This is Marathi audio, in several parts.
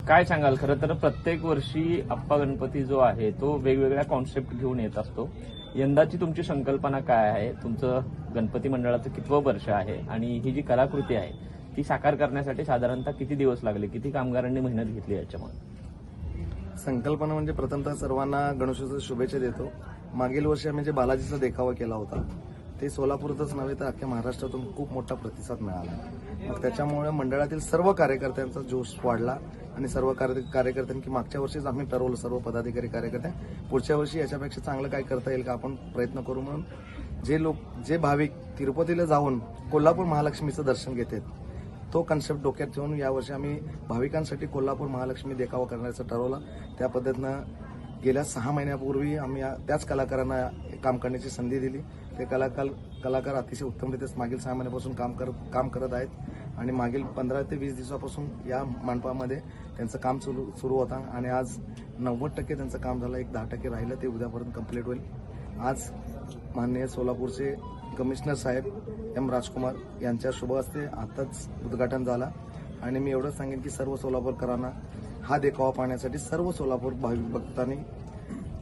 काय सांगाल? खरं तर प्रत्येक वर्षी अप्पा गणपती जो आहे तो वेगवेगळ्या कॉन्सेप्ट घेऊन येत असतो. यंदाची तुमची संकल्पना काय आहे? तुमचं गणपती मंडळाचं कितवं वर्ष आहे आणि ही जी कलाकृती आहे ती साकार करण्यासाठी साधारणतः किती दिवस लागले, किती कामगारांनी मेहनत घेतली याच्यामध्ये? संकल्पना म्हणजे प्रथमतः सर्वांना गणेशोत्सवाच्या शुभेच्छा देतो. मागील वर्षी आम्ही जे बालाजीचा देखावा केला होता ते सोलापूरतच नव्हे तर अख्ख्या महाराष्ट्रातून खूप मोठा प्रतिसाद मिळाला. मग त्याच्यामुळे मंडळातील सर्व कार्यकर्त्यांचा जोश वाढला आणि सर्व कार्यकर्त्यांनी की मागच्या वर्षीच आम्ही ठरवलं, सर्व पदाधिकारी कार्यकर्ते, पुढच्या वर्षी याच्यापेक्षा चांगलं काय करता येईल का आपण प्रयत्न करू. म्हणून जे भाविक तिरुपतीला जाऊन कोल्हापूर महालक्ष्मीचं दर्शन घेतात तो कन्सेप्ट डोक्यात ठेवून यावर्षी आम्ही भाविकांसाठी कोल्हापूर महालक्ष्मी देखावा करण्याचं ठरवलं. त्या पद्धतीनं गेल्या 6 महिन्यापूर्वी आम्ही त्याच कलाकारांना काम करण्याची संधी दिली. ते कलाकार अतिशय उत्तमरित्या मागील 6 महिन्यापासून काम करत आहेत आणि मागील 15 ते 20 दिवसापासून या मंडपामध्ये त्यांचं काम सुरू होता आणि आज 90% त्यांचं काम झालं. एक 10% राहिलं, ते उद्यापर्यंत कंप्लीट होईल. आज माननीय सोलापूरचे कमिशनर साहेब एम राजकुमार यांच्या शुभ हस्ते आताच उद्घाटन झाला आणि मी एवढंच सांगेन की सर्व सोलापूरकरांना हा देखावा पाहण्यासाठी सर्व सोलापूर भाविक भक्तांनी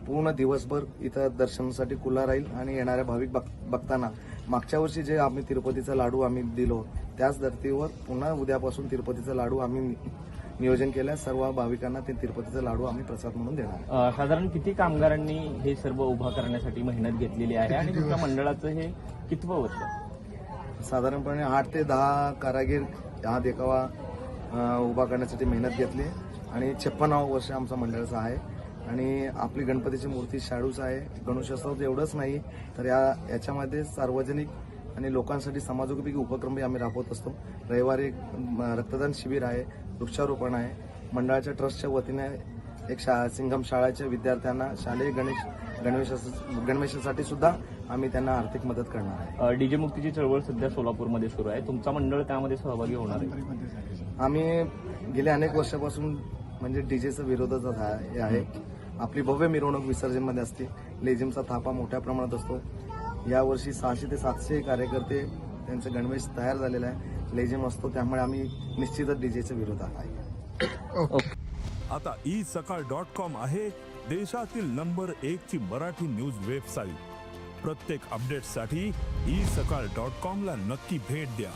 पूर्ण दिवसभर इथं दर्शनासाठी खुला राहील आणि येणाऱ्या भाविक भक्तांना मागच्या वर्षी जे आम्ही तिरुपतीचा लाडू आम्ही दिलो त्याच धर्तीवर पुन्हा उद्यापासून तिरुपतीचा लाडू आम्ही नियोजन केलं. सर्व भाविकांना ते तिरुपतीचा लाडू आम्ही प्रसाद म्हणून देणार. साधारण किती कामगारांनी हे सर्व उभा करण्यासाठी मेहनत घेतलेली आहे आणि तुमच्या मंडळाचं हे कितवं वर्ष? साधारणपणे 8 ते 10 कारागीर हा देखावा उभा करण्यासाठी मेहनत घेतली आणि 56वं वर्ष आमचा मंडळाचं आहे आणि आपली गणपतीची मूर्ती शाडूच आहे. गणेशोत्सव एवढंच नाही तर याच्यामध्ये सार्वजनिक आणि लोकांसाठी समाजोपयोगी उपक्रमही आम्ही राबवत असतो. रविवारी रक्तदान शिबिर आहे, वृक्षारोपण आहे. मंडळाच्या ट्रस्टच्या वतीने एक सिंघम शाळेच्या विद्यार्थ्यांना शालेय गणवेशासाठी सुद्धा आम्ही त्यांना आर्थिक मदत करणार आहे. डीजे मुक्तीची चळवळ सध्या सोलापूरमध्ये सुरू आहे. तुमचा मंडळ त्यामध्ये सहभागी होणार आहे? आम्ही गेल्या अनेक वर्षापासून म्हणजे डीजेचा विरोधच आहे. आपली भव्य मिरवणूक विसर्जनमध्ये असते. लेझिमचा थापा मोठ्या प्रमाणात असतो. यावर्षी 600 ते 700 कार्यकर्ते त्यांचा गणवेश तयार झालेला आहे. लेझिम असतो, त्यामुळे आम्ही निश्चितच डीजेच्या विरोधात आहे. आता isakal.com आहे देशातील नंबर 1 ची मराठी न्यूज वेबसाईट. प्रत्येक अपडेटसाठी isakal.com ला नक्की भेट द्या.